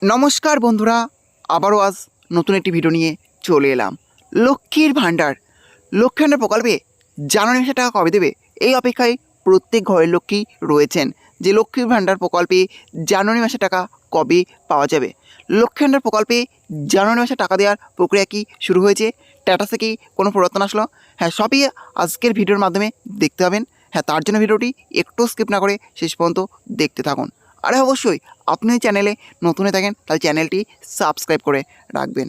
নমস্কার বন্ধুরা, আবারও আজ নতুন একটি ভিডিও নিয়ে চলে এলাম। লক্ষ্মীর ভাণ্ডার প্রকল্পে জানুয়ারি মাসে টাকা কবে দেবে এই অপেক্ষায় প্রত্যেক ঘরের লক্ষ্মী রয়েছেন যে লক্ষ্মীর ভাণ্ডার প্রকল্পে জানুয়ারি মাসে টাকা কবে পাওয়া যাবে। লক্ষ্মীর ভাণ্ডার প্রকল্পে জানুয়ারি মাসে টাকা দেওয়ার প্রক্রিয়া কি শুরু হয়েছে, স্ট্যাটাসে কি কোনো পরিবর্তন আসলো, হ্যাঁ সবই আজকের ভিডিওর মাধ্যমে দেখতে পাবেন। হ্যাঁ, তার জন্য ভিডিওটি একটু স্কিপ না করে শেষ পর্যন্ত দেখতে থাকুন। আর অবশ্যই আপনি এই চ্যানেলে নতুন হয়ে থাকেন তাহলে চ্যানেলটি সাবস্ক্রাইব করে রাখবেন।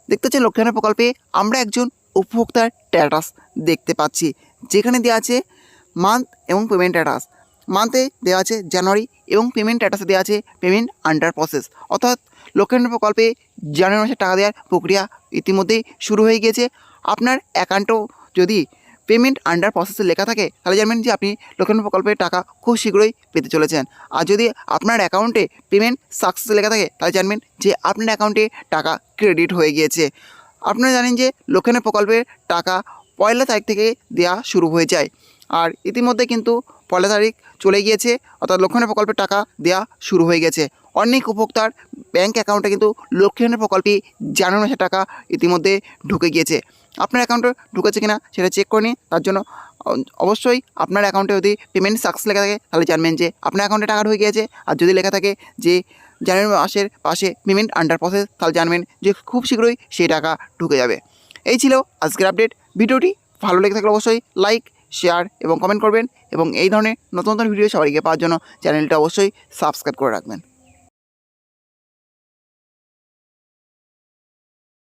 দেখতে হচ্ছে লক্ষ্মীর ভাণ্ডার প্রকল্পে আমরা একজন উপভোক্তার স্ট্যাটাস দেখতে পাচ্ছি, যেখানে দেওয়া আছে মান্থ এবং পেমেন্ট স্ট্যাটাস। মান্থে দেওয়া আছে জানুয়ারি এবং পেমেন্ট স্ট্যাটাসে দেওয়া আছে পেমেন্ট আন্ডার প্রসেস। অর্থাৎ লক্ষ্মীর ভাণ্ডার প্রকল্পে জানুয়ারি মাসে টাকা দেওয়ার প্রক্রিয়া ইতিমধ্যেই শুরু হয়ে গিয়েছে। আপনার অ্যাকাউন্টও যদি পেমেন্ট আন্ডার প্রসেসে লেখা থাকে তাহলে জানবেন যে আপনি লক্ষ্মীর ভাণ্ডার প্রকল্পের টাকা খুব শীঘ্রই পেতে চলেছেন। আর যদি আপনার অ্যাকাউন্টে পেমেন্ট সাকসেস লেখা থাকে তাহলে জানবেন যে আপনার অ্যাকাউন্টে টাকা ক্রেডিট হয়ে গিয়েছে। আপনারা জানেন যে লক্ষ্মীর ভাণ্ডার প্রকল্পের টাকা পয়লা তারিখ থেকে দেওয়া শুরু হয়ে যায়, আর ইতিমধ্যে কিন্তু পয়লা তারিখ চলে গিয়েছে, অর্থাৎ লক্ষ্মীর ভাণ্ডার প্রকল্পের টাকা দেওয়া শুরু হয়ে গেছে। অনেক উপভোক্তার ব্যাঙ্ক অ্যাকাউন্টে কিন্তু লক্ষ্মীর ভাণ্ডার প্রকল্পে জানুয়ারি মাসে টাকা ইতিমধ্যে ঢুকে গিয়েছে। আপনার অ্যাকাউন্টে ঢুকেছে কিনা সেটা চেক করে নিন। তার জন্য অবশ্যই আপনার অ্যাকাউন্টে যদি পেমেন্ট সাকসেস লেখা থাকে তাহলে জানবেন যে আপনার অ্যাকাউন্টে টাকা ঢুকে গিয়েছে। আর যদি লেখা থাকে যে জানুয়ারি মাসের পাশে পেমেন্ট আন্ডার প্রসেস তাহলে জানবেন যে খুব শীঘ্রই সেই টাকা ঢুকে যাবে। এই ছিল আজকের আপডেট। ভিডিওটি ভালো লেগে থাকলে অবশ্যই লাইক, শেয়ার এবং কমেন্ট করবেন, এবং এই ধরনের নতুন নতুন ভিডিও সবাইকে পাওয়ার জন্য চ্যানেলটা অবশ্যই সাবস্ক্রাইব করে রাখবেন।